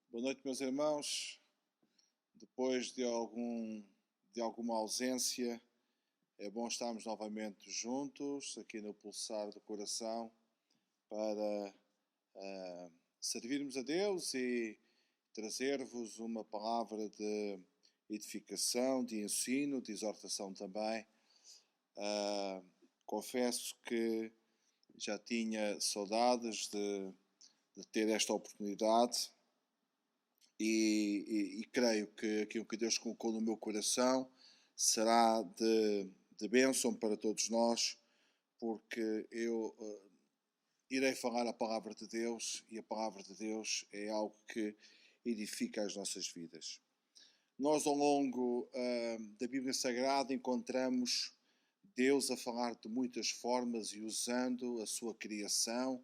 Boa noite, meus irmãos. Depois de alguma ausência, é bom estarmos novamente juntos aqui no Pulsar do Coração para servirmos a Deus e trazer-vos uma palavra de edificação, de ensino, de exortação também. Confesso que já tinha saudades de ter esta oportunidade. E creio que aquilo que Deus colocou no meu coração será de bênção para todos nós, porque eu irei falar a palavra de Deus e a palavra de Deus é algo que edifica as nossas vidas. Nós, ao longo da Bíblia Sagrada, encontramos Deus a falar de muitas formas e usando a sua criação,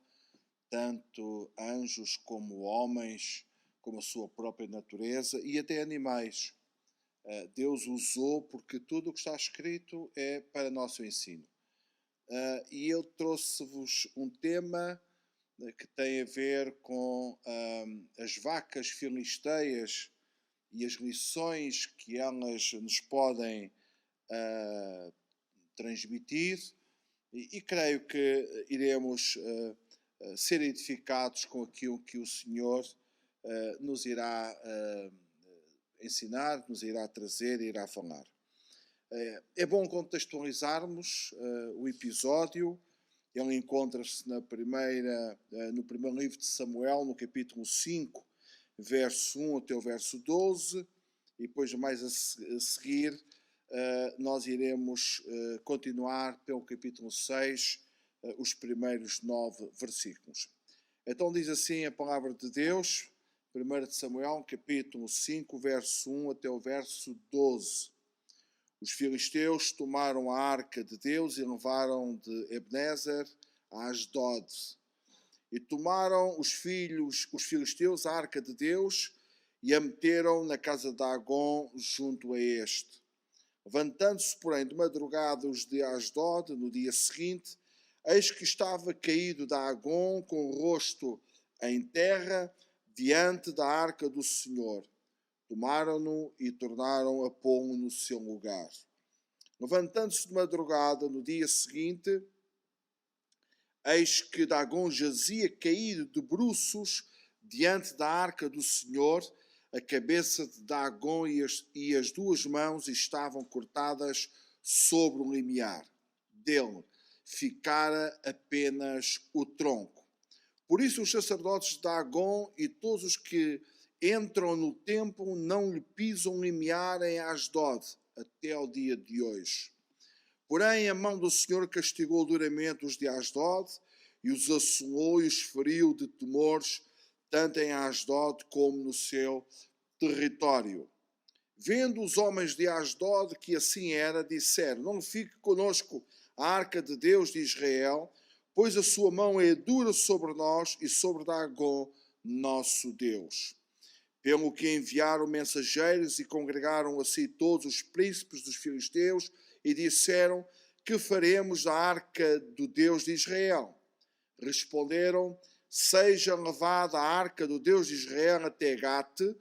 tanto anjos como homens, como a sua própria natureza e até animais. Deus usou porque tudo o que está escrito é para nosso ensino. E eu trouxe-vos um tema que tem a ver com as vacas filisteias e as lições que elas nos podem transmitir e creio que iremos ser edificados com aquilo que o Senhor nos irá ensinar, nos irá trazer e irá falar. É bom contextualizarmos o episódio. Ele encontra-se no primeiro livro de Samuel, no capítulo 5, verso 1 até o verso 12, e depois mais a seguir nós iremos continuar pelo capítulo 6, os primeiros 9 versículos. Então diz assim a palavra de Deus, 1 de Samuel, capítulo 5, verso 1 até o verso 12. Os filisteus tomaram a arca de Deus e levaram de Ebenezer a Asdod. E tomaram os filisteus a arca de Deus e a meteram na casa de Dagon junto a este. Levantando-se, porém, de madrugada os de Asdod, no dia seguinte, eis que estava caído Dagon com o rosto em terra, diante da arca do Senhor. Tomaram-no e tornaram a pô-lo no seu lugar. Levantando-se de madrugada, no dia seguinte, eis que Dagon jazia caído de bruços diante da arca do Senhor. A cabeça de Dagon e as duas mãos estavam cortadas sobre o limiar. Dele ficara apenas o tronco. Por isso os sacerdotes de Dagon e todos os que entram no templo não lhe pisam limiar em Asdod até ao dia de hoje. Porém a mão do Senhor castigou duramente os de Asdod e os assolou e os feriu de tumores, tanto em Asdod como no seu território. Vendo os homens de Asdod que assim era, disseram: não fique conosco a arca de Deus de Israel, pois a sua mão é dura sobre nós e sobre Dagon, nosso Deus. Pelo que enviaram mensageiros e congregaram a si todos os príncipes dos filisteus e disseram: que faremos da arca do Deus de Israel? Responderam: seja levada a arca do Deus de Israel até Gate,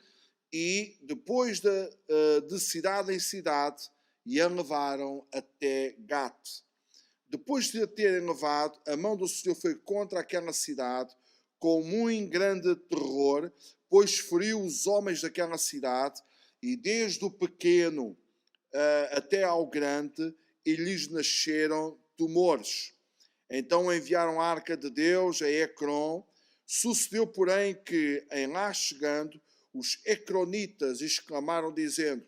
e depois de cidade em cidade, e a levaram até Gate. Depois de a terem levado, a mão do Senhor foi contra aquela cidade com muito grande terror, pois feriu os homens daquela cidade, e desde o pequeno até ao grande, e lhes nasceram tumores. Então enviaram a arca de Deus a Ecrom. Sucedeu, porém, que, em lá chegando, os ecronitas exclamaram, dizendo: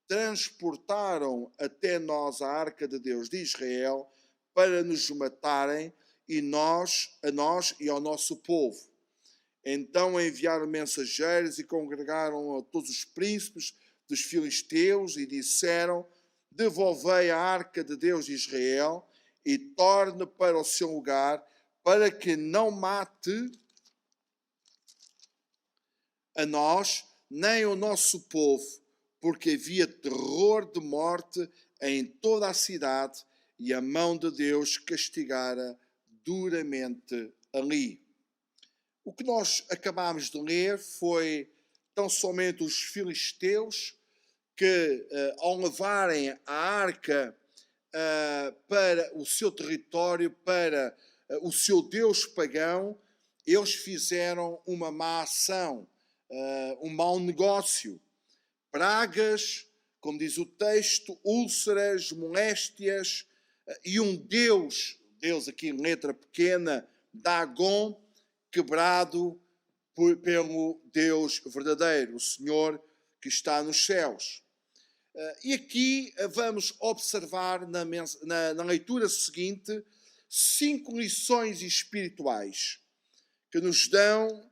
transportaram até nós a arca de Deus de Israel para nos matarem, a nós e ao nosso povo. Então enviaram mensageiros e congregaram a todos os príncipes dos filisteus e disseram: devolvei a arca de Deus de Israel e torne para o seu lugar, para que não mate a nós nem o nosso povo, porque havia terror de morte em toda a cidade e a mão de Deus castigara duramente ali. O que nós acabámos de ler foi tão somente os filisteus que, ao levarem a arca para o seu território, para o seu Deus pagão, eles fizeram uma má ação, um mau negócio. Pragas, como diz o texto, úlceras, moléstias e um Deus aqui em letra pequena, Dagon, quebrado pelo Deus verdadeiro, o Senhor que está nos céus. E aqui vamos observar na leitura seguinte 5 lições espirituais que nos dão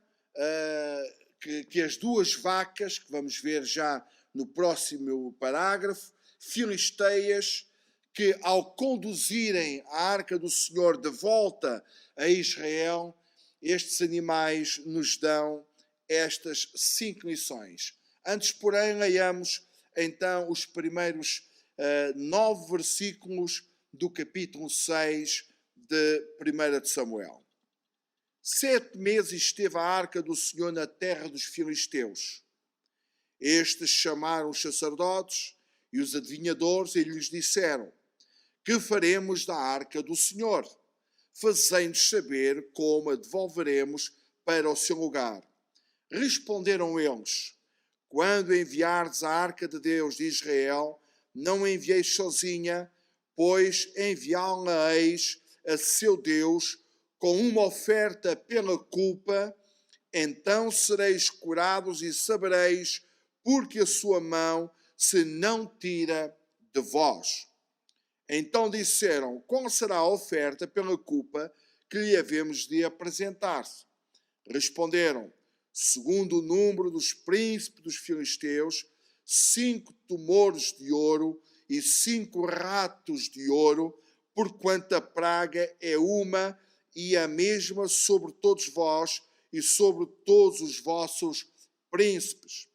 que as duas vacas, que vamos ver já no próximo parágrafo, filisteias, que ao conduzirem a arca do Senhor de volta a Israel, estes animais nos dão estas 5 lições. Antes, porém, leiamos então os primeiros 9 versículos do capítulo 6 de 1 de Samuel. 7 meses esteve a arca do Senhor na terra dos filisteus. Estes chamaram os sacerdotes e os adivinhadores e lhes disseram: que faremos da arca do Senhor? Fazei-nos saber como a devolveremos para o seu lugar. Responderam eles: quando enviardes a arca de Deus de Israel, não a envieis sozinha, pois enviá-la-eis a seu Deus com uma oferta pela culpa, então sereis curados e sabereis porque a sua mão se não tira de vós. Então disseram: qual será a oferta pela culpa que lhe havemos de apresentar? Responderam: segundo o número dos príncipes dos filisteus, 5 tumores de ouro e 5 ratos de ouro, porquanto a praga é uma e a mesma sobre todos vós e sobre todos os vossos príncipes.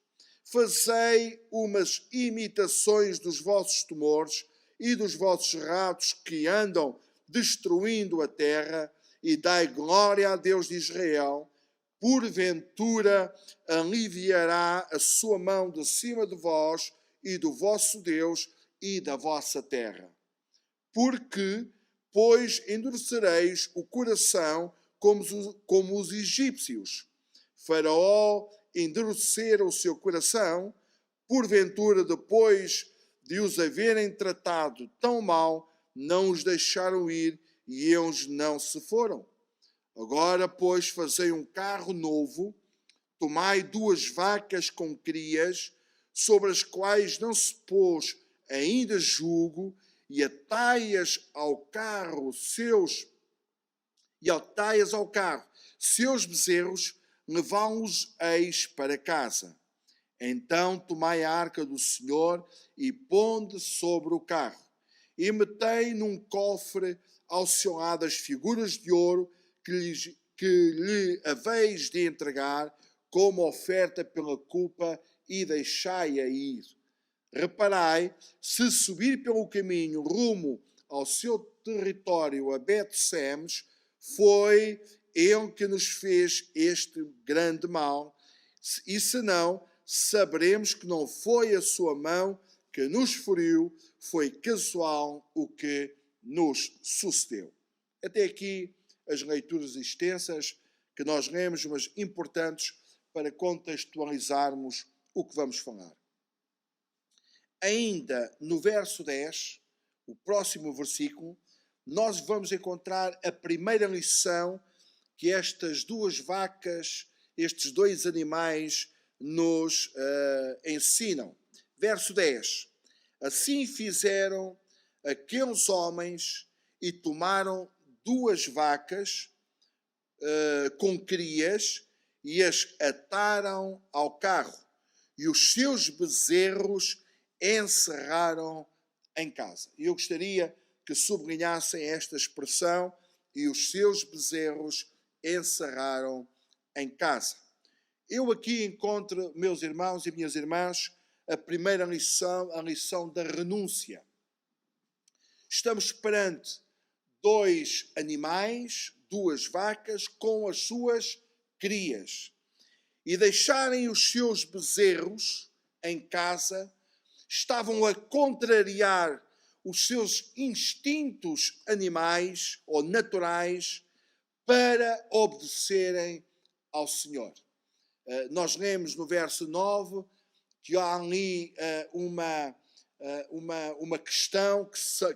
Fazei umas imitações dos vossos tumores e dos vossos ratos que andam destruindo a terra, e dai glória a Deus de Israel. Porventura aliviará a sua mão de cima de vós e do vosso Deus e da vossa terra. Porque, pois, endurecereis o coração como os egípcios. Faraó endurecera o seu coração, porventura depois de os haverem tratado tão mal, não os deixaram ir e eles não se foram. Agora, pois, fazei um carro novo, tomai 2 vacas com crias, sobre as quais não se pôs ainda jugo, e atai-as ao carro seus bezerros, levá-los-eis para casa. Então tomai a arca do Senhor e ponde sobre o carro, e metei num cofre ao seu lado as figuras de ouro que lhe haveis de entregar como oferta pela culpa, e deixai-a ir. Reparai, se subir pelo caminho rumo ao seu território a Bet-Semes, foi ele que nos fez este grande mal, e se não, saberemos que não foi a sua mão que nos feriu, foi casual o que nos sucedeu. Até aqui as leituras extensas que nós lemos, mas importantes para contextualizarmos o que vamos falar. Ainda no verso 10, o próximo versículo, nós vamos encontrar a primeira lição que estas 2 vacas, estes 2 animais nos ensinam. Verso 10. Assim fizeram aqueles homens e tomaram 2 vacas com crias e as ataram ao carro, e os seus bezerros encerraram em casa. E eu gostaria que sublinhassem esta expressão: e os seus bezerros encerraram em casa. Eu aqui encontro, meus irmãos e minhas irmãs, a primeira lição, a lição da renúncia. Estamos perante 2 animais, 2 vacas com as suas crias. e deixarem os seus bezerros em casa, estavam a contrariar os seus instintos animais ou naturais para obedecerem ao Senhor. Nós lemos no verso 9 que há ali uma questão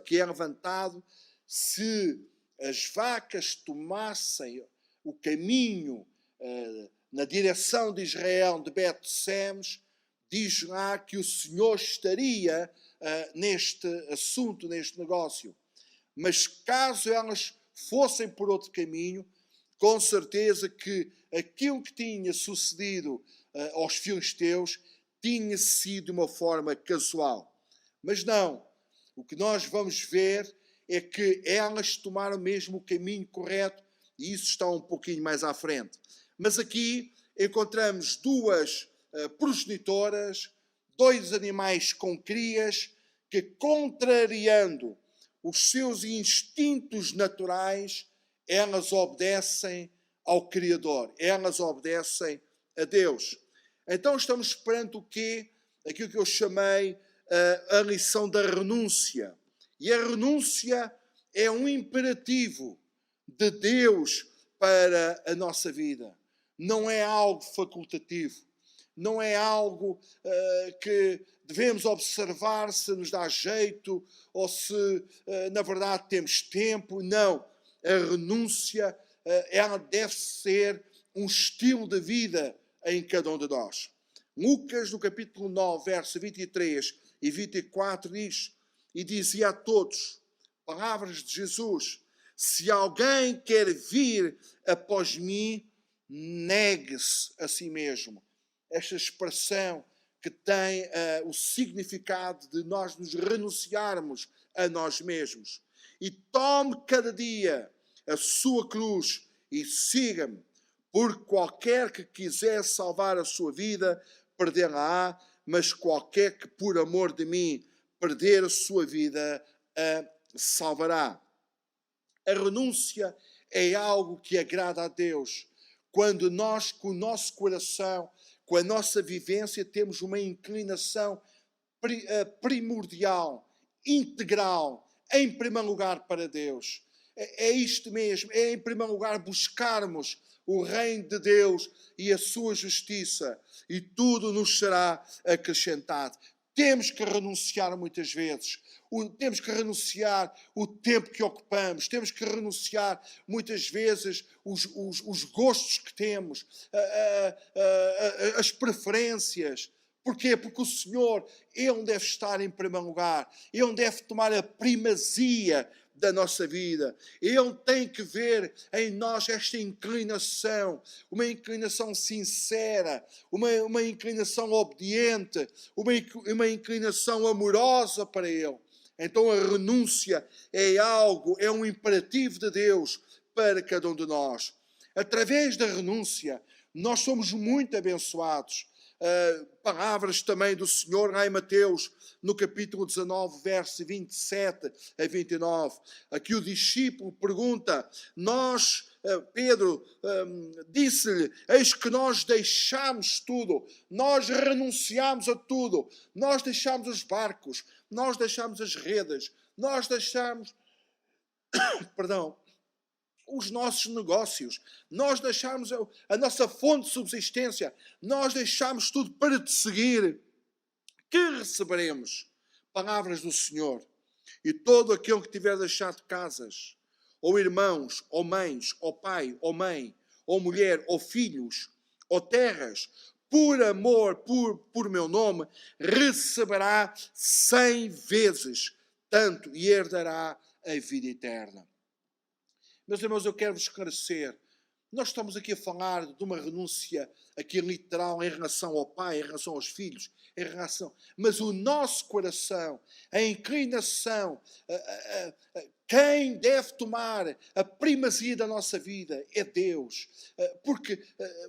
que é levantado: se as vacas tomassem o caminho na direção de Israel, de Bet-Semes, diz lá que o Senhor estaria neste assunto, neste negócio. Mas caso elas fossem por outro caminho, com certeza que aquilo que tinha sucedido aos filisteus tinha sido de uma forma casual. Mas não, o que nós vamos ver é que elas tomaram mesmo o caminho correto, e isso está um pouquinho mais à frente. Mas aqui encontramos duas progenitoras, dois animais com crias, que, contrariando os seus instintos naturais, elas obedecem ao Criador, elas obedecem a Deus. Então estamos perante o quê? Aquilo que eu chamei a lição da renúncia. E a renúncia é um imperativo de Deus para a nossa vida. Não é algo facultativo. Não é algo que devemos observar se nos dá jeito ou se, na verdade, temos tempo. Não. A renúncia, ela deve ser um estilo de vida em cada um de nós. Lucas, no capítulo 9, verso 23 e 24, diz: e dizia a todos, palavras de Jesus: se alguém quer vir após mim, negue-se a si mesmo. Esta expressão que tem o significado de nós nos renunciarmos a nós mesmos. E tome cada dia a sua cruz e siga-me, porque qualquer que quiser salvar a sua vida, perdê-la-á, mas qualquer que por amor de mim perder a sua vida, a salvará. A renúncia é algo que agrada a Deus. Quando nós, com o nosso coração, com a nossa vivência, temos uma inclinação primordial, integral, em primeiro lugar para Deus. É isto mesmo, é em primeiro lugar buscarmos o reino de Deus e a sua justiça, e tudo nos será acrescentado. Temos que renunciar muitas vezes. Temos que renunciar o tempo que ocupamos. Temos que renunciar muitas vezes os gostos que temos, as preferências. Porquê? Porque o Senhor, Ele deve estar em primeiro lugar. Ele deve tomar a primazia da nossa vida. Ele tem que ver em nós esta inclinação, uma inclinação sincera, uma inclinação obediente, uma inclinação amorosa para Ele. Então a renúncia é um imperativo de Deus para cada um de nós. Através da renúncia, nós somos muito abençoados. Palavras também do Senhor lá em Mateus, no capítulo 19, verso 27 a 29. Aqui o discípulo pergunta, Pedro disse-lhe, eis que nós deixamos tudo, nós renunciamos a tudo, nós deixamos os barcos, nós deixamos as redes, nós deixamos, os nossos negócios, nós deixamos a nossa fonte de subsistência, nós deixamos tudo para te seguir. Que receberemos? Palavras do Senhor. E todo aquele que tiver deixado casas, ou irmãos, ou mães, ou pai, ou mãe, ou mulher, ou filhos, ou terras, por amor, por meu nome, receberá 100 vezes tanto e herdará a vida eterna. Meus irmãos, eu quero vos esclarecer. Nós estamos aqui a falar de uma renúncia aqui literal em relação ao pai, em relação aos filhos, mas o nosso coração, a inclinação, quem deve tomar a primazia da nossa vida é Deus. Porque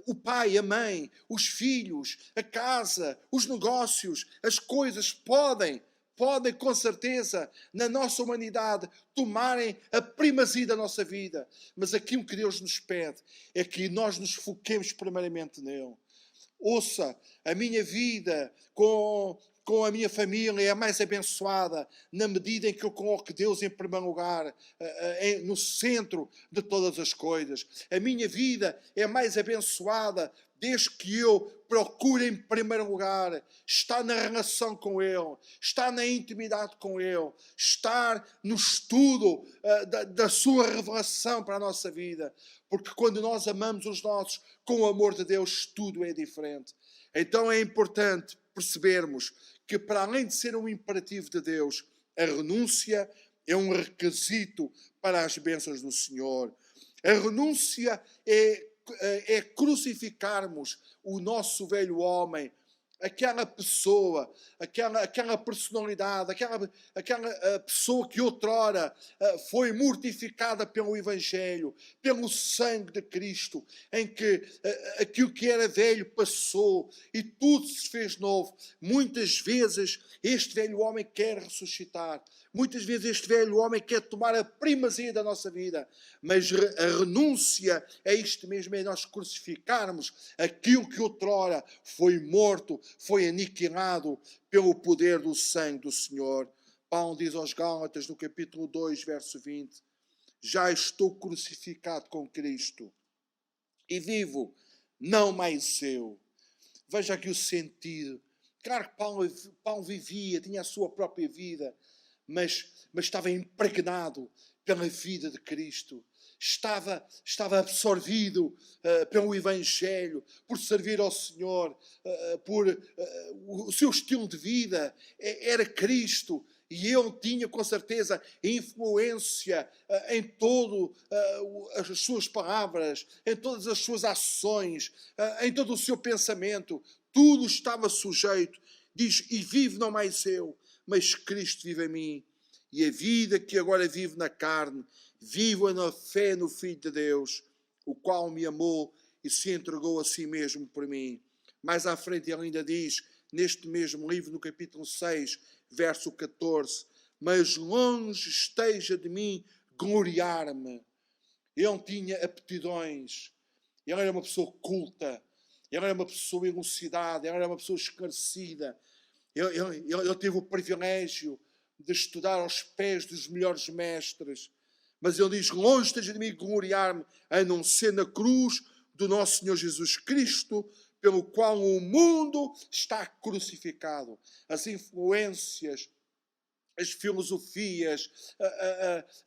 o pai, a mãe, os filhos, a casa, os negócios, as coisas podem podem, com certeza, na nossa humanidade, tomarem a primazia da nossa vida. Mas aquilo que Deus nos pede é que nós nos foquemos primeiramente nele. Ouça, a minha vida com a minha família é mais abençoada na medida em que eu coloco Deus em primeiro lugar, no centro de todas as coisas. A minha vida é mais abençoada desde que eu procure em primeiro lugar estar na relação com Ele, estar na intimidade com Ele, estar no estudo da sua revelação para a nossa vida. Porque quando nós amamos os nossos com o amor de Deus, tudo é diferente. Então é importante percebermos que, para além de ser um imperativo de Deus, a renúncia é um requisito para as bênçãos do Senhor. A renúncia é crucificarmos o nosso velho homem, aquela pessoa, aquela personalidade, aquela pessoa que outrora foi mortificada pelo Evangelho, pelo sangue de Cristo, em que aquilo que era velho passou e tudo se fez novo. Muitas vezes este velho homem quer ressuscitar. Muitas vezes este velho homem quer tomar a primazia da nossa vida. Mas a renúncia é isto mesmo, é nós crucificarmos aquilo que outrora foi morto, foi aniquilado pelo poder do sangue do Senhor. Paulo diz aos Gálatas, no capítulo 2, verso 20, já estou crucificado com Cristo e vivo, não mais eu. Veja aqui o sentido. Claro que Paulo vivia, tinha a sua própria vida, mas estava impregnado pela vida de Cristo. Estava absorvido pelo Evangelho, por servir ao Senhor, o seu estilo de vida era Cristo. E ele tinha, com certeza, influência em todas as suas palavras, em todas as suas ações, em todo o seu pensamento. Tudo estava sujeito. Diz, e vivo não mais eu, mas Cristo vive em mim. E a vida que agora vivo na carne, vivo na fé no Filho de Deus, o qual me amou e se entregou a si mesmo por mim. Mais à frente ele ainda diz, neste mesmo livro, no capítulo 6, verso 14, mas longe esteja de mim gloriar-me. Ele tinha aptidões, ele era uma pessoa culta, ele era uma pessoa elucidada, ele era uma pessoa esclarecida. Ele teve o privilégio de estudar aos pés dos melhores mestres. Mas ele diz, longe esteja de mim gloriar-me, a não ser na cruz do nosso Senhor Jesus Cristo, pelo qual o mundo está crucificado. As influências, as filosofias,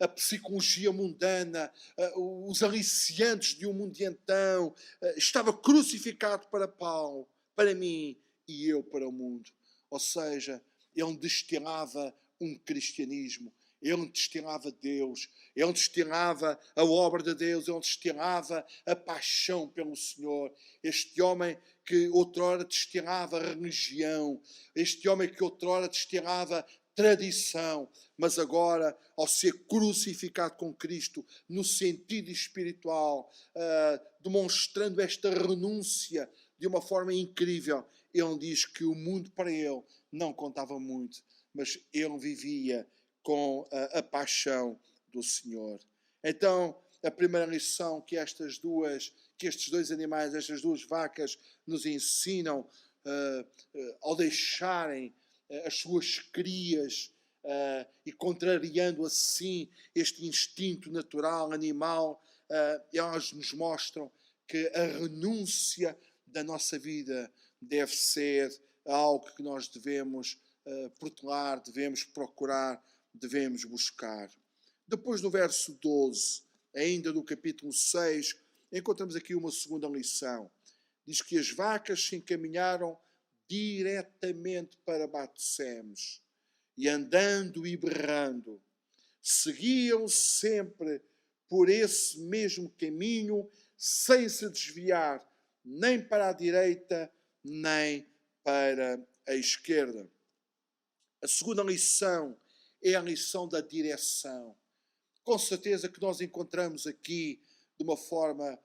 a psicologia mundana, os aliciantes de um mundo de então, estava crucificado para Paulo, para mim e eu para o mundo. Ou seja, ele destilava um cristianismo, ele destilava Deus, ele destilava a obra de Deus, ele destilava a paixão pelo Senhor. Este homem que outrora destilava religião, este homem que outrora destilava tradição, mas agora, ao ser crucificado com Cristo, no sentido espiritual, demonstrando esta renúncia de uma forma incrível, ele diz que o mundo para ele não contava muito, mas ele vivia com a paixão do Senhor. Então, a primeira lição que estes dois animais, estas duas vacas, nos ensinam ao deixarem as suas crias e contrariando assim este instinto natural, animal, elas nos mostram que a renúncia da nossa vida deve ser algo que nós devemos protelar, devemos procurar, devemos buscar. Depois, no verso 12, ainda do capítulo 6, encontramos aqui uma segunda lição. Diz que as vacas se encaminharam diretamente para Batsemes e, andando e berrando, seguiam sempre por esse mesmo caminho, sem se desviar nem para a direita nem para a esquerda. A segunda lição é a lição da direção. Com certeza que nós encontramos aqui, de uma forma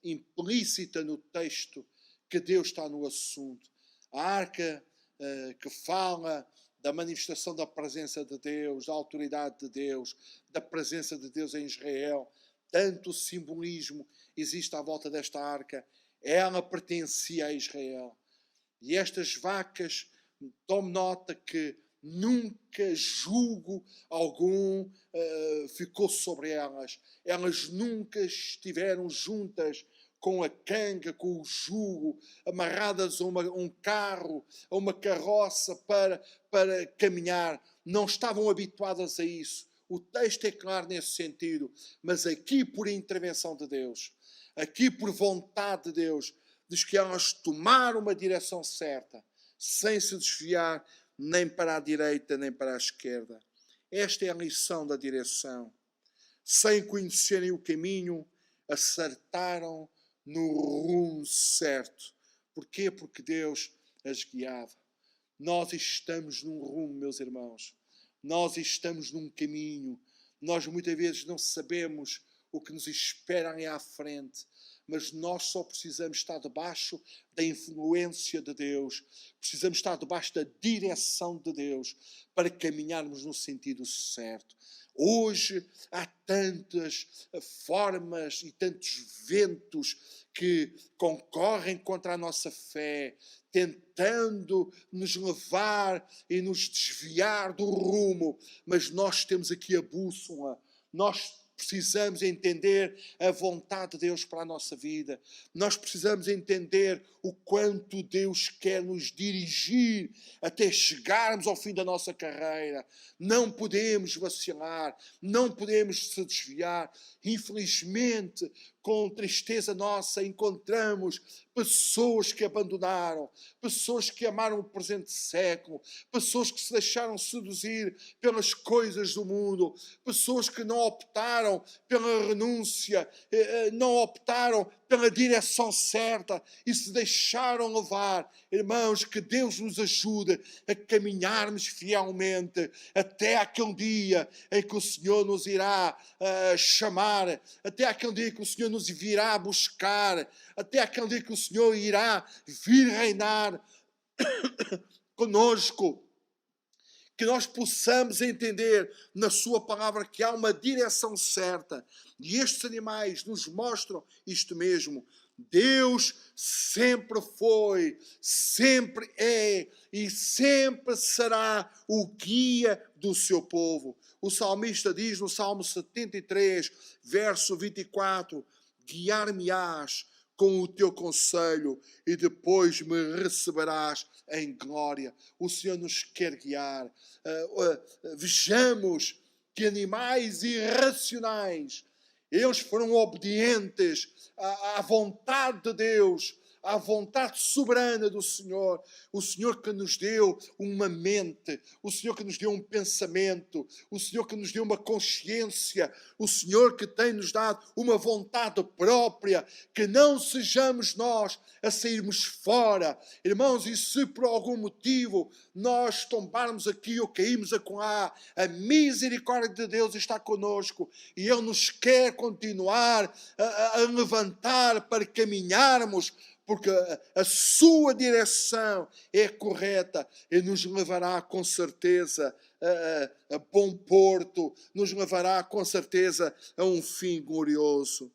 implícita no texto, que Deus está no assunto. A arca que fala da manifestação da presença de Deus, da autoridade de Deus, da presença de Deus em Israel. Tanto simbolismo existe à volta desta arca. Ela pertencia a Israel. E estas vacas, tome nota que nunca jugo algum ficou sobre elas. Elas nunca estiveram juntas com a canga, com o jugo, amarradas a um carro, a uma carroça para caminhar. Não estavam habituadas a isso. O texto é claro nesse sentido. Mas aqui, por intervenção de Deus, aqui por vontade de Deus, diz que elas tomaram uma direção certa, sem se desviar nem para a direita, nem para a esquerda. Esta é a lição da direção. Sem conhecerem o caminho, acertaram no rumo certo. Porquê? Porque Deus as guiava. Nós estamos num rumo, meus irmãos. Nós estamos num caminho. Nós muitas vezes não sabemos o que nos espera ali à frente. Mas nós só precisamos estar debaixo da influência de Deus. Precisamos estar debaixo da direção de Deus para caminharmos no sentido certo. Hoje há tantas formas e tantos ventos que concorrem contra a nossa fé, tentando nos levar e nos desviar do rumo. Mas nós temos aqui a bússola. Nós precisamos entender a vontade de Deus para a nossa vida. Nós precisamos entender o quanto Deus quer nos dirigir até chegarmos ao fim da nossa carreira. Não podemos vacilar, não podemos se desviar. Infelizmente, com tristeza nossa, encontramos pessoas que abandonaram, pessoas que amaram o presente século, pessoas que se deixaram seduzir pelas coisas do mundo, pessoas que não optaram pela renúncia, não optaram pela direção certa e se deixaram levar. Irmãos, que Deus nos ajude a caminharmos fielmente até aquele dia em que o Senhor nos irá chamar, até aquele dia que o Senhor nos virá buscar, até aquele dia que o Senhor irá vir reinar conosco. Que nós possamos entender na sua palavra que há uma direção certa. E estes animais nos mostram isto mesmo. Deus sempre foi, sempre é e sempre será o guia do seu povo. O salmista diz no Salmo 73, verso 24, guiar-me-ás com o teu conselho e depois me receberás em glória. O Senhor nos quer guiar. Vejamos que animais irracionais, eles foram obedientes à vontade de Deus, à vontade soberana do Senhor. O Senhor que nos deu uma mente, o Senhor que nos deu um pensamento, o Senhor que nos deu uma consciência, o Senhor que tem nos dado uma vontade própria, que não sejamos nós a sairmos fora. Irmãos, e se por algum motivo nós tombarmos aqui ou caímos acolá, a misericórdia de Deus está conosco e Ele nos quer continuar a levantar para caminharmos, porque a sua direção é correta e nos levará com certeza a bom porto, nos levará com certeza a um fim glorioso.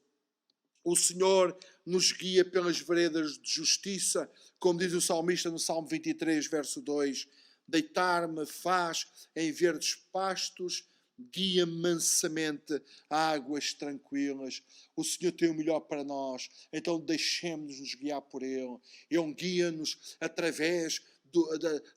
O Senhor nos guia pelas veredas de justiça, como diz o salmista no Salmo 23, verso 2, deitar-me faz em verdes pastos, guia-me mansamente a águas tranquilas. O Senhor tem o melhor para nós, então deixemos-nos guiar por Ele. Ele guia-nos através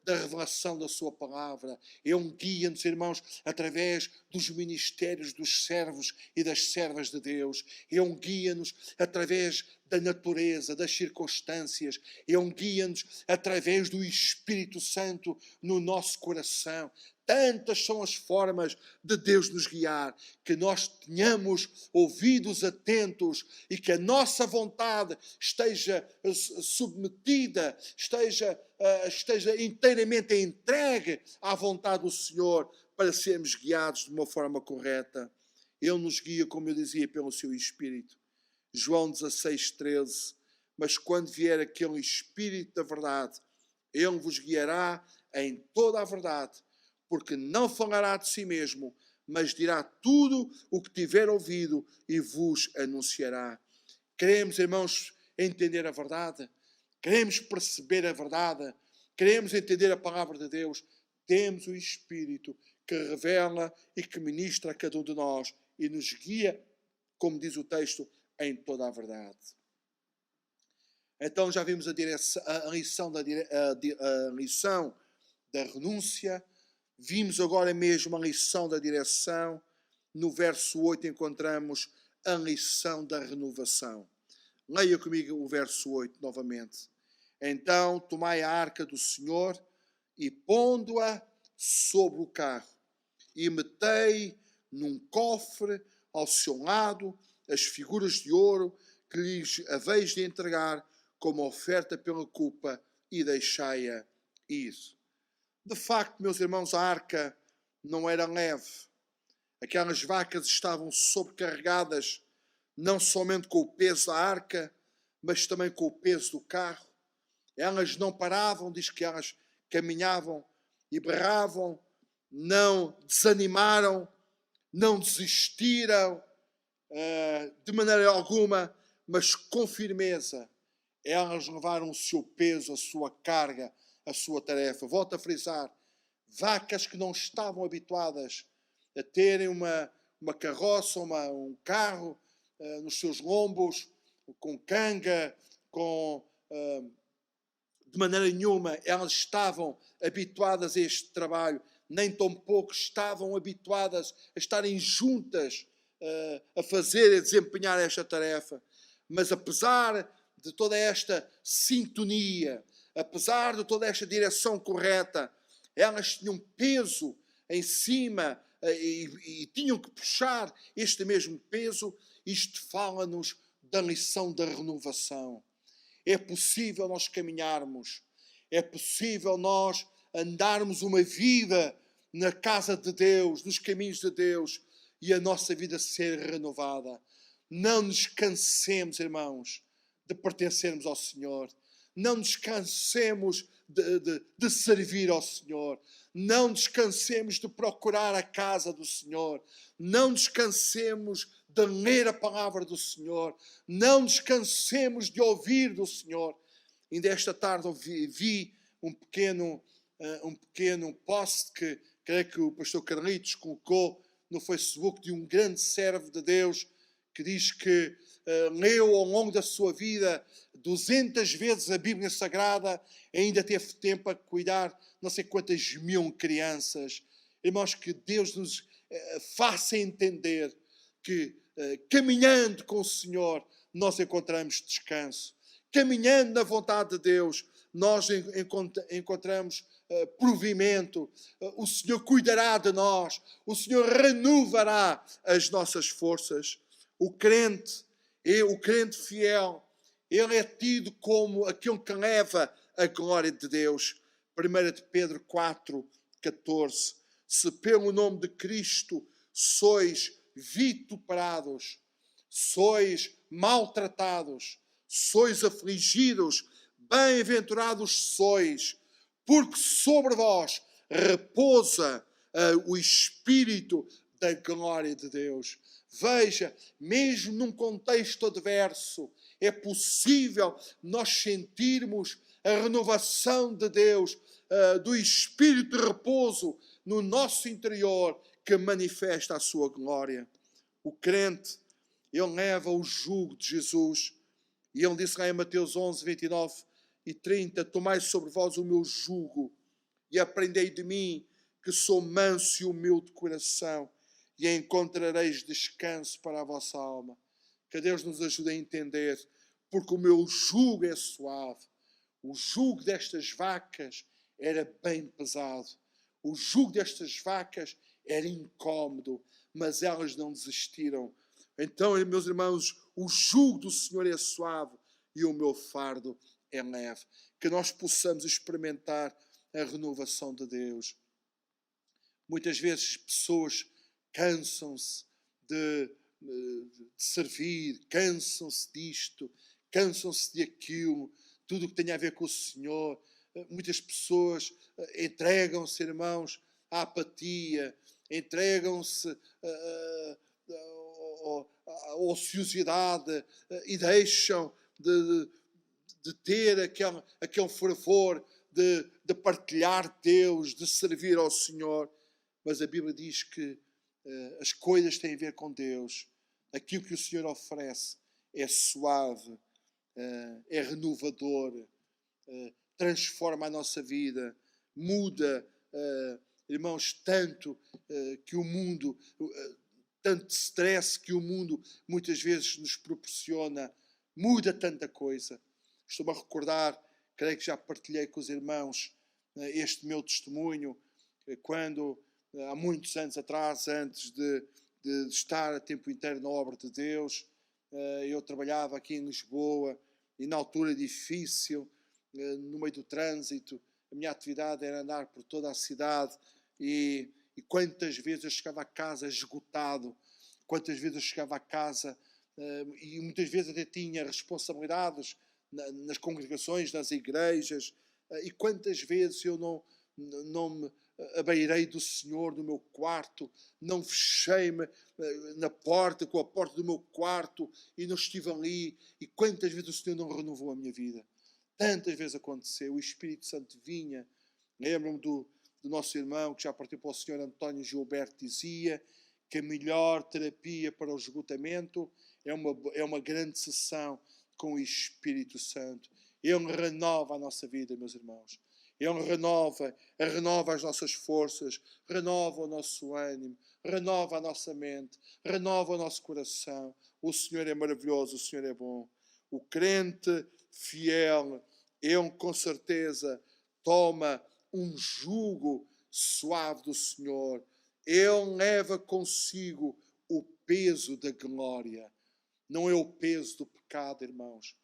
da revelação da sua palavra. Ele guia-nos, irmãos, através dos ministérios dos servos e das servas de Deus. Ele guia-nos através da natureza, das circunstâncias. Ele guia-nos através do Espírito Santo no nosso coração. Tantas são as formas de Deus nos guiar, que nós tenhamos ouvidos atentos e que a nossa vontade esteja submetida, esteja inteiramente entregue à vontade do Senhor para sermos guiados de uma forma correta. Ele nos guia, como eu dizia, pelo seu Espírito. João 16, 13. Mas quando vier aquele Espírito da verdade, Ele vos guiará em toda a verdade, porque não falará de si mesmo, mas dirá tudo o que tiver ouvido e vos anunciará. Queremos, irmãos, entender a verdade? Queremos perceber a verdade? Queremos entender a palavra de Deus? Temos o Espírito que revela e que ministra a cada um de nós e nos guia, como diz o texto, em toda a verdade. Então já vimos a lição da renúncia. Vimos agora mesmo a lição da direção. No verso 8 encontramos a lição da renovação. Leia comigo o verso 8 novamente. Então tomai a arca do Senhor e pondo-a sobre o carro e metei num cofre ao seu lado as figuras de ouro que lhes haveis de entregar como oferta pela culpa e deixai-a ir. De facto, meus irmãos, a arca não era leve. Aquelas vacas estavam sobrecarregadas, não somente com o peso da arca, mas também com o peso do carro. Elas não paravam, diz que elas caminhavam e berravam, não desanimaram, não desistiram de maneira alguma, mas com firmeza. Elas levaram o seu peso, a sua carga, a sua tarefa. Volto a frisar, vacas que não estavam habituadas a terem uma carroça, um carro nos seus lombos, com canga, de maneira nenhuma elas estavam habituadas a este trabalho, nem tão pouco estavam habituadas a estarem juntas a fazer, a desempenhar esta tarefa. Mas apesar de toda esta sintonia, apesar de toda esta direção correta, elas tinham peso em cima e tinham que puxar este mesmo peso. Isto fala-nos da lição da renovação. É possível nós caminharmos, é possível nós andarmos uma vida na casa de Deus, nos caminhos de Deus, e a nossa vida ser renovada. Não nos cansemos, irmãos, de pertencermos ao Senhor. Não nos cansemos de servir ao Senhor. Não nos cansemos de procurar a casa do Senhor. Não nos cansemos de ler a palavra do Senhor. Não nos cansemos de ouvir do Senhor. Ainda esta tarde vi um pequeno post que creio que o pastor Carlitos colocou no Facebook, de um grande servo de Deus que diz que leu ao longo da sua vida 200 vezes a Bíblia Sagrada e ainda teve tempo a cuidar não sei quantas mil crianças. Irmãos, que Deus nos faça entender que caminhando com o Senhor nós encontramos descanso. Caminhando na vontade de Deus nós encontramos provimento. O Senhor cuidará de nós. O Senhor renovará as nossas forças. O crente fiel, ele é tido como aquele que leva a glória de Deus. 1 de Pedro 4, 14. Se pelo nome de Cristo sois vituperados, sois maltratados, sois afligidos, bem-aventurados sois, porque sobre vós repousa o Espírito da glória de Deus. Veja, mesmo num contexto adverso, é possível nós sentirmos a renovação de Deus, do Espírito de repouso no nosso interior, que manifesta a sua glória. O crente, ele leva o jugo de Jesus. E ele disse lá em Mateus 11, 29 e 30, tomai sobre vós o meu jugo e aprendei de mim, que sou manso e humilde de coração, e encontrareis descanso para a vossa alma. Que Deus nos ajude a entender, porque o meu jugo é suave. O jugo destas vacas era bem pesado. O jugo destas vacas era incómodo, mas elas não desistiram. Então, meus irmãos, o jugo do Senhor é suave e o meu fardo é leve. Que nós possamos experimentar a renovação de Deus. Muitas vezes pessoas cansam-se de servir, cansam-se disto, cansam-se de aquilo, tudo o que tem a ver com o Senhor. muitas pessoas entregam-se, irmãos, à apatia, entregam-se à ociosidade e deixam de ter aquele fervor de partilhar Deus, de servir ao Senhor. Mas a Bíblia diz que as coisas têm a ver com Deus. Aquilo que o Senhor oferece é suave, é renovador, transforma a nossa vida, muda, irmãos, tanto que o mundo, tanto stress que o mundo muitas vezes nos proporciona, muda tanta coisa. Estou-me a recordar, creio que já partilhei com os irmãos este meu testemunho, quando, há muitos anos atrás, antes de estar a tempo inteiro na obra de Deus, eu trabalhava aqui em Lisboa e na altura difícil, no meio do trânsito, a minha atividade era andar por toda a cidade e quantas vezes eu chegava a casa esgotado, quantas vezes eu chegava a casa e muitas vezes até tinha responsabilidades nas congregações, nas igrejas, e quantas vezes eu não me abeirei do Senhor no meu quarto, não fechei-me na porta, com a porta do meu quarto e não estive ali, e quantas vezes o Senhor não renovou a minha vida. Tantas vezes aconteceu, o Espírito Santo vinha. Lembro-me do nosso irmão que já partiu para o Senhor, António Gilberto, dizia que a melhor terapia para o esgotamento é uma grande sessão com o Espírito Santo. Ele renova a nossa vida, meus irmãos. Ele renova as nossas forças, renova o nosso ânimo, renova a nossa mente, renova o nosso coração. O Senhor é maravilhoso, o Senhor é bom. O crente fiel, ele com certeza toma um jugo suave do Senhor. Ele leva consigo o peso da glória. Não é o peso do pecado, irmãos.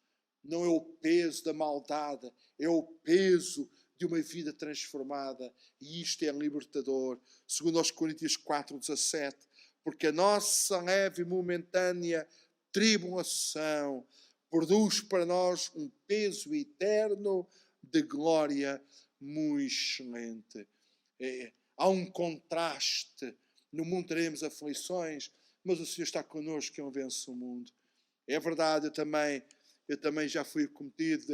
Não é o peso da maldade. É o peso de uma vida transformada. E isto é libertador. Segundo aos Coríntios 4:17. Porque a nossa leve e momentânea tribulação produz para nós um peso eterno de glória muito excelente. Há um contraste. No mundo teremos aflições, mas o Senhor está connosco, que Ele vence o mundo. É verdade, eu também já fui cometido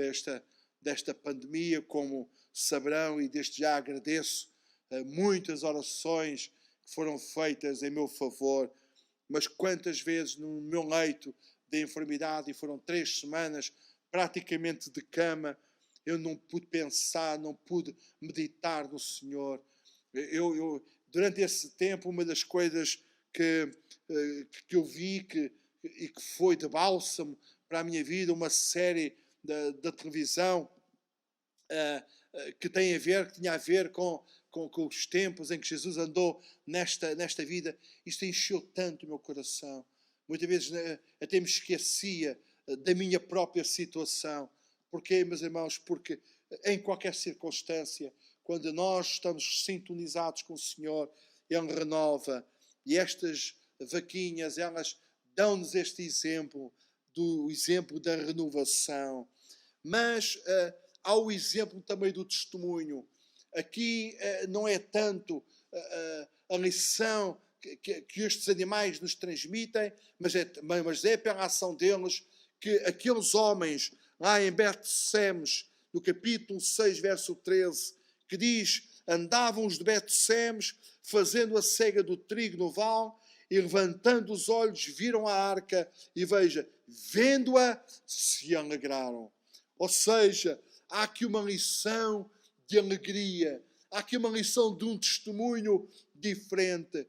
desta pandemia, como saberão, e desde já agradeço muitas orações que foram feitas em meu favor. Mas quantas vezes no meu leito de enfermidade, e foram 3 semanas praticamente de cama, eu não pude pensar, não pude meditar no Senhor. Durante esse tempo, uma das coisas que eu vi e que foi de bálsamo para a minha vida, uma série da televisão que tinha a ver com os tempos em que Jesus andou nesta vida. Isto encheu tanto o meu coração. Muitas vezes até me esquecia da minha própria situação. Porquê, meus irmãos? Porque em qualquer circunstância, quando nós estamos sintonizados com o Senhor, Ele renova. E estas vaquinhas, elas dão-nos este exemplo, do exemplo da renovação. Mas há o exemplo também do testemunho. Aqui não é tanto a lição que estes animais nos transmitem, mas é pela ação deles que aqueles homens lá em Bet-Semes, no capítulo 6, verso 13, que diz: andavam os de Bet-Semes fazendo a cega do trigo no vale, e levantando os olhos viram a arca e veja, vendo-a, se alegraram. Ou seja, há aqui uma lição de alegria, há aqui uma lição de um testemunho diferente.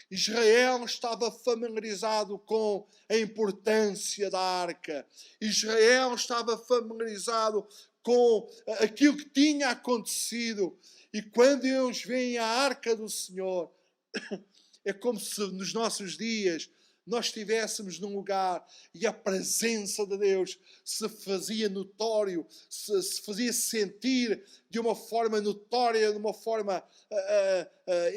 Israel estava familiarizado com a importância da arca. Israel estava familiarizado com aquilo que tinha acontecido. E quando eles veem a arca do Senhor, é como se nos nossos dias nós estivéssemos num lugar e a presença de Deus se fazia notório, se fazia sentir de uma forma notória, de uma forma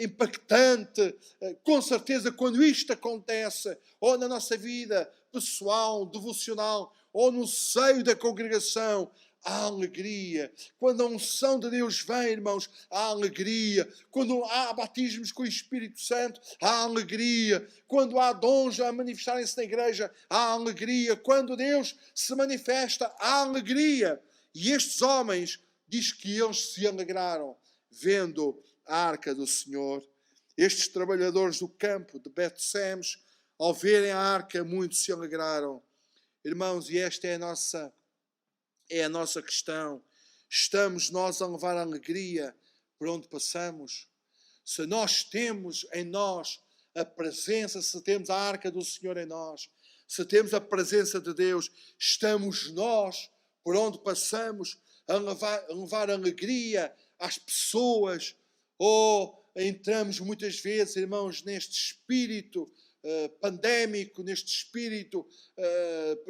impactante. Com certeza, quando isto acontece, ou na nossa vida pessoal, devocional, ou no seio da congregação, há alegria. Quando a unção de Deus vem, irmãos, há alegria. Quando há batismos com o Espírito Santo, há alegria. Quando há dons a manifestarem-se na igreja, há alegria. Quando Deus se manifesta, há alegria. E estes homens, diz que eles se alegraram vendo a arca do Senhor. Estes trabalhadores do campo de Bet-Semes, ao verem a arca, muito se alegraram. Irmãos, e esta é a nossa questão. Estamos nós a levar a alegria por onde passamos? Se nós temos em nós a presença, se temos a arca do Senhor em nós, se temos a presença de Deus, estamos nós, por onde passamos, a levar alegria às pessoas, ou entramos muitas vezes, irmãos, neste espírito pandémico, neste espírito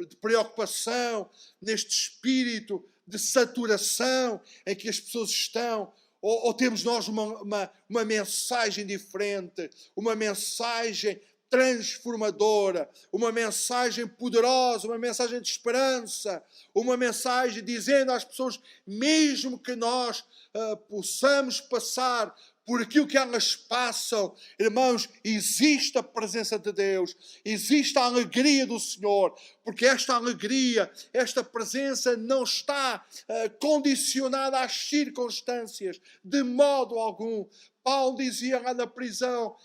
de preocupação, neste espírito de saturação em que as pessoas estão, ou temos nós uma mensagem diferente, uma mensagem transformadora, uma mensagem poderosa, uma mensagem de esperança, uma mensagem dizendo às pessoas, mesmo que nós possamos passar por aquilo que elas passam, irmãos, existe a presença de Deus, existe a alegria do Senhor, porque esta alegria, esta presença não está condicionada às circunstâncias, de modo algum. Paulo dizia lá na prisão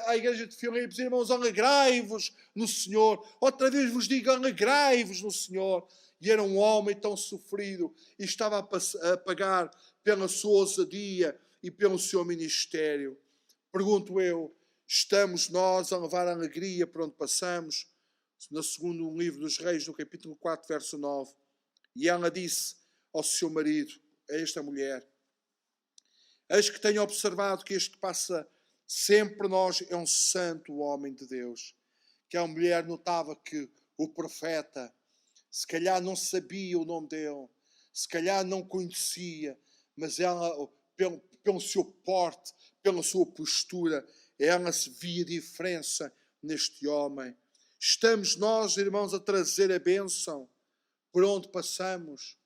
à igreja de Filipos, irmãos, alegrai-vos no Senhor. Outra vez vos digo, alegrai-vos no Senhor. E era um homem tão sofrido e estava a pagar pela sua ousadia e pelo seu ministério. Pergunto eu, estamos nós a levar a alegria por onde passamos? No segundo livro dos Reis, no capítulo 4, verso 9. E ela disse ao seu marido, a esta mulher, eis que tenho observado que este que passa sempre nós é um santo homem de Deus. Que a mulher notava que o profeta, se calhar não sabia o nome dele, se calhar não conhecia, mas ela, pelo seu porte, pela sua postura, ela se via diferença neste homem. Estamos nós, irmãos, a trazer a bênção por onde passamos.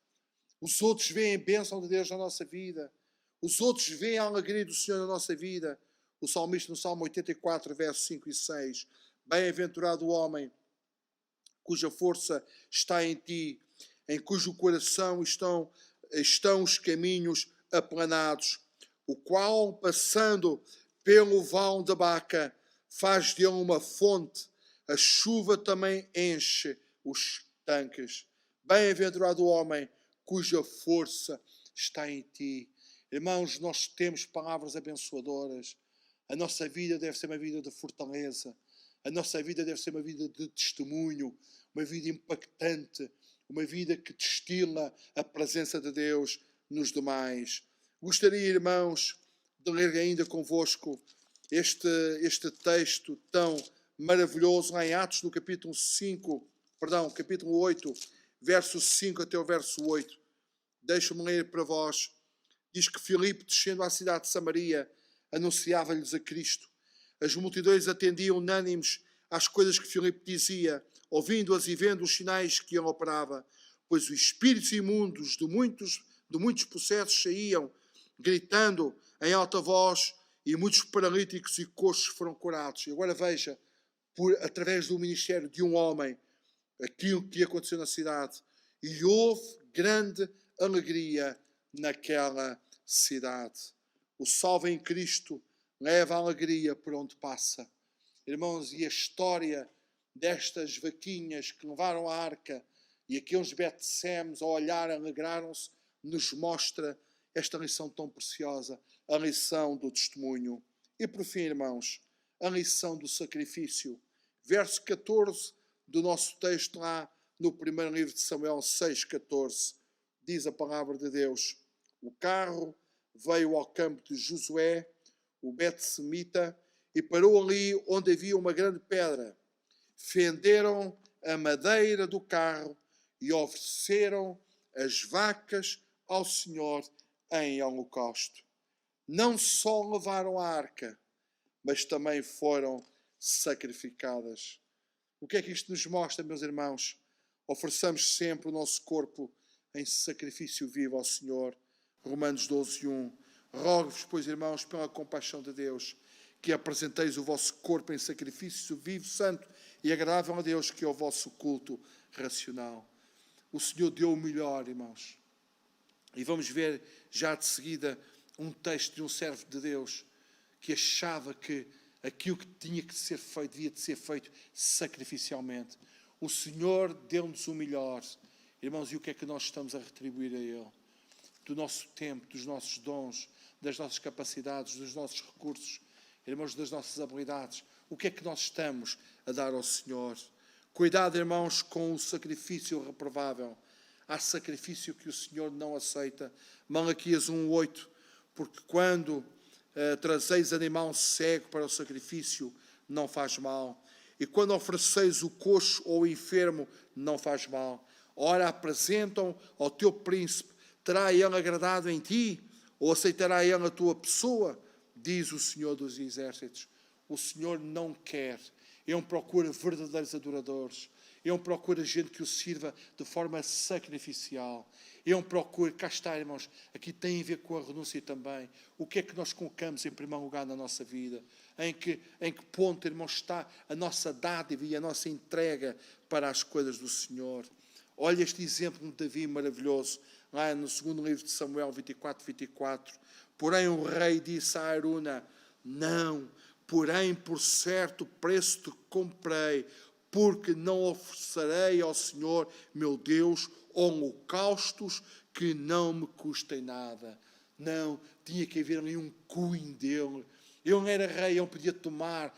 Os outros veem a bênção de Deus na nossa vida. Os outros veem a alegria do Senhor na nossa vida. O salmista no Salmo 84, versos 5 e 6. Bem-aventurado o homem cuja força está em ti, em cujo coração estão os caminhos aplanados, o qual, passando pelo vão da Baca, faz dele uma fonte, a chuva também enche os tanques. Bem-aventurado o homem cuja força está em ti. Irmãos, nós temos palavras abençoadoras. A nossa vida deve ser uma vida de fortaleza. A nossa vida deve ser uma vida de testemunho, uma vida impactante, uma vida que destila a presença de Deus nos demais. Gostaria, irmãos, de ler ainda convosco este texto tão maravilhoso lá em Atos, no capítulo 8, verso 5 até o verso 8. Deixo-me ler para vós. Diz que Filipe, descendo à cidade de Samaria, anunciava-lhes a Cristo. As multidões atendiam unânimes às coisas que Filipe dizia, ouvindo-as e vendo os sinais que ele operava, pois os espíritos imundos de muitos possessos saíam, gritando em alta voz, e muitos paralíticos e coxos foram curados. E agora veja, através do ministério de um homem, aquilo que aconteceu na cidade. E houve grande alegria naquela cidade. O salvo em Cristo leva a alegria por onde passa. Irmãos, e a história destas vaquinhas que levaram a arca e aqueles Bet-Semes ao olhar alegraram-se, nos mostra esta lição tão preciosa, a lição do testemunho. E por fim, irmãos, a lição do sacrifício. Verso 14 do nosso texto lá no primeiro livro de Samuel 6,14, diz a palavra de Deus: o carro veio ao campo de Josué, o Bet-Semita, e parou ali onde havia uma grande pedra. Fenderam a madeira do carro e ofereceram as vacas ao Senhor em holocausto. Não só levaram a arca, mas também foram sacrificadas. O que é que isto nos mostra, meus irmãos? Ofereçamos sempre o nosso corpo em sacrifício vivo ao Senhor. Romanos 12:1. Rogo-vos, pois, irmãos, pela compaixão de Deus, que apresenteis o vosso corpo em sacrifício vivo, santo e agradável a Deus, que é o vosso culto racional. O Senhor deu o melhor, irmãos. E vamos ver já de seguida um texto de um servo de Deus que achava que aquilo que tinha que ser feito, devia de ser feito sacrificialmente. O Senhor deu-nos o melhor. Irmãos, e o que é que nós estamos a retribuir a Ele? Do nosso tempo, dos nossos dons, das nossas capacidades, dos nossos recursos, irmãos, das nossas habilidades. O que é que nós estamos a dar ao Senhor? Cuidado, irmãos, com o sacrifício reprovável. Há sacrifício que o Senhor não aceita. Malaquias 1:8. Porque quando trazeis animal cego para o sacrifício, não faz mal. E quando ofereceis o coxo ou o enfermo, não faz mal. Ora, apresentam ao teu príncipe. Terá ele agradado em ti? Ou aceitará ele a tua pessoa? Diz o Senhor dos Exércitos. O Senhor não quer. Ele procura verdadeiros adoradores. Ele procura gente que o sirva de forma sacrificial. Ele procura, cá está, irmãos, aqui tem a ver com a renúncia também. O que é que nós colocamos em primeiro lugar na nossa vida? Em que ponto, irmãos, está a nossa dádiva e a nossa entrega para as coisas do Senhor? Olha este exemplo de Davi maravilhoso, lá no segundo livro de Samuel 24:24. Porém o rei disse a Araúna: não, porém por certo preço te comprei, porque não oferecerei ao Senhor meu Deus holocaustos que não me custem nada. Não, tinha que haver ali um cunho dele. Ele não era rei, ele podia tomar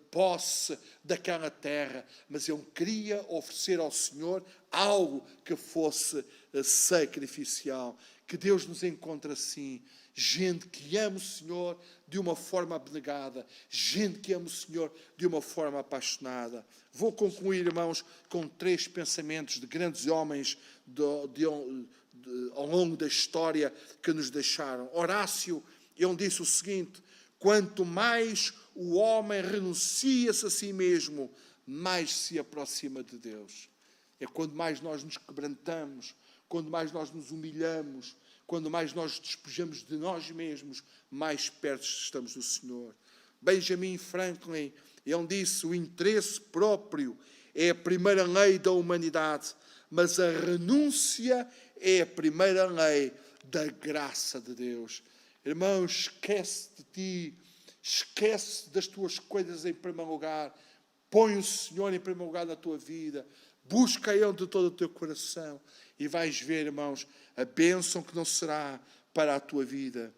posse daquela terra, mas ele queria oferecer ao Senhor algo que fosse sacrificial. Que Deus nos encontre assim. Gente que ama o Senhor de uma forma abnegada. Gente que ama o Senhor de uma forma apaixonada. Vou concluir, irmãos, com 3 pensamentos de grandes homens ao longo da história que nos deixaram. Horácio, ele disse o seguinte: quanto mais o homem renuncia-se a si mesmo, mais se aproxima de Deus. É quando mais nós nos quebrantamos, quando mais nós nos humilhamos, quando mais nós despojamos de nós mesmos, mais perto estamos do Senhor. Benjamin Franklin, ele disse: o interesse próprio é a primeira lei da humanidade, mas a renúncia é a primeira lei da graça de Deus. Irmão, esquece de ti, esquece das tuas coisas em primeiro lugar, põe o Senhor em primeiro lugar na tua vida, busca Ele de todo o teu coração e vais ver, irmãos, a bênção que não será para a tua vida.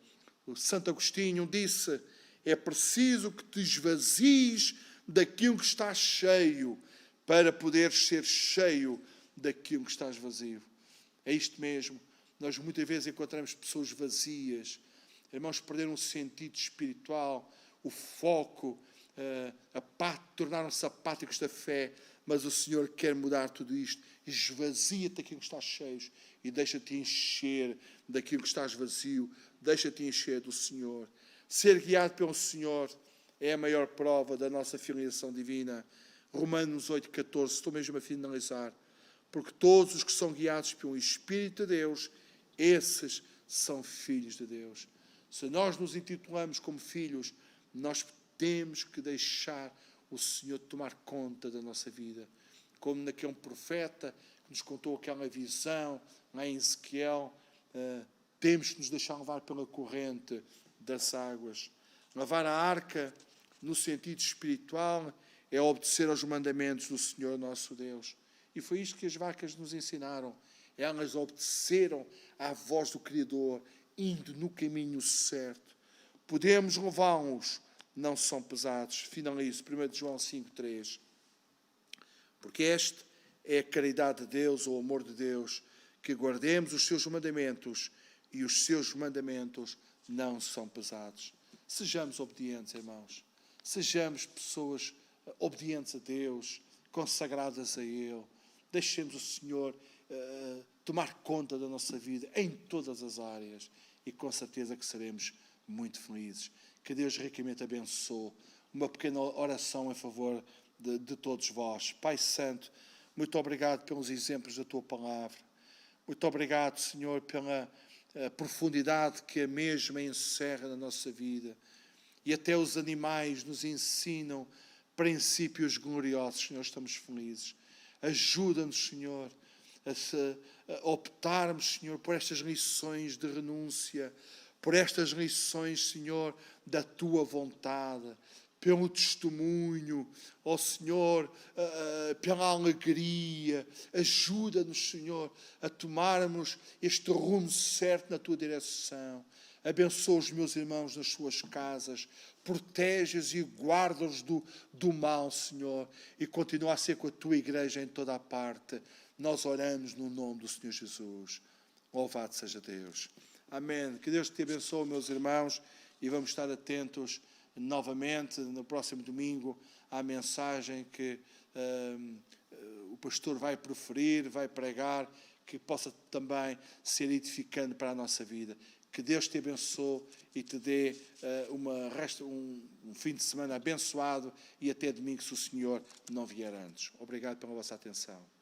O Santo Agostinho disse: é preciso que te esvazies daquilo que está cheio para poderes ser cheio daquilo que estás vazio. É isto mesmo. Nós muitas vezes encontramos pessoas vazias. Irmãos, perderam o sentido espiritual, o foco, tornaram-se apáticos da fé. Mas o Senhor quer mudar tudo isto. Esvazia-te daquilo que estás cheio e deixa-te encher daquilo que estás vazio. Deixa-te encher do Senhor. Ser guiado pelo Senhor é a maior prova da nossa filiação divina. Romanos 8:14, estou mesmo a finalizar. Porque todos os que são guiados pelo Espírito de Deus, esses são filhos de Deus. Se nós nos intitulamos como filhos, nós temos que deixar o Senhor tomar conta da nossa vida. Como naquele profeta que nos contou aquela visão, lá em Ezequiel, temos que nos deixar levar pela corrente das águas. Lavar a arca, no sentido espiritual, é obedecer aos mandamentos do Senhor nosso Deus. E foi isto que as vacas nos ensinaram. Elas obedeceram à voz do Criador, indo no caminho certo. Podemos levá-los, não são pesados. Finalizo, 1 João 5:3. Porque esta é a caridade de Deus, o amor de Deus, que guardemos os seus mandamentos, e os seus mandamentos não são pesados. Sejamos obedientes, irmãos. Sejamos pessoas obedientes a Deus, consagradas a Ele. Deixemos o Senhor tomar conta da nossa vida em todas as áreas e com certeza que seremos muito felizes. Que Deus ricamente abençoe. Uma pequena oração em favor de todos vós. Pai Santo, muito obrigado pelos exemplos da Tua Palavra. Muito obrigado, Senhor, pela profundidade que a mesma encerra na nossa vida. E até os animais nos ensinam princípios gloriosos. Senhor, estamos felizes. Ajuda-nos, Senhor, a optarmos, Senhor, por estas lições de renúncia, por estas lições, Senhor, da Tua vontade, pelo testemunho, ó Senhor, pela alegria. Ajuda-nos, Senhor, a tomarmos este rumo certo na Tua direção. Abençoa os meus irmãos nas suas casas, protege-os e guarda-os do mal, Senhor, e continua a ser com a Tua igreja em toda a parte. Nós oramos no nome do Senhor Jesus. Louvado seja Deus. Amém. Que Deus te abençoe, meus irmãos, e vamos estar atentos novamente no próximo domingo à mensagem que o pastor vai proferir, vai pregar, que possa também ser edificante para a nossa vida. Que Deus te abençoe e te dê um fim de semana abençoado e até domingo, se o Senhor não vier antes. Obrigado pela vossa atenção.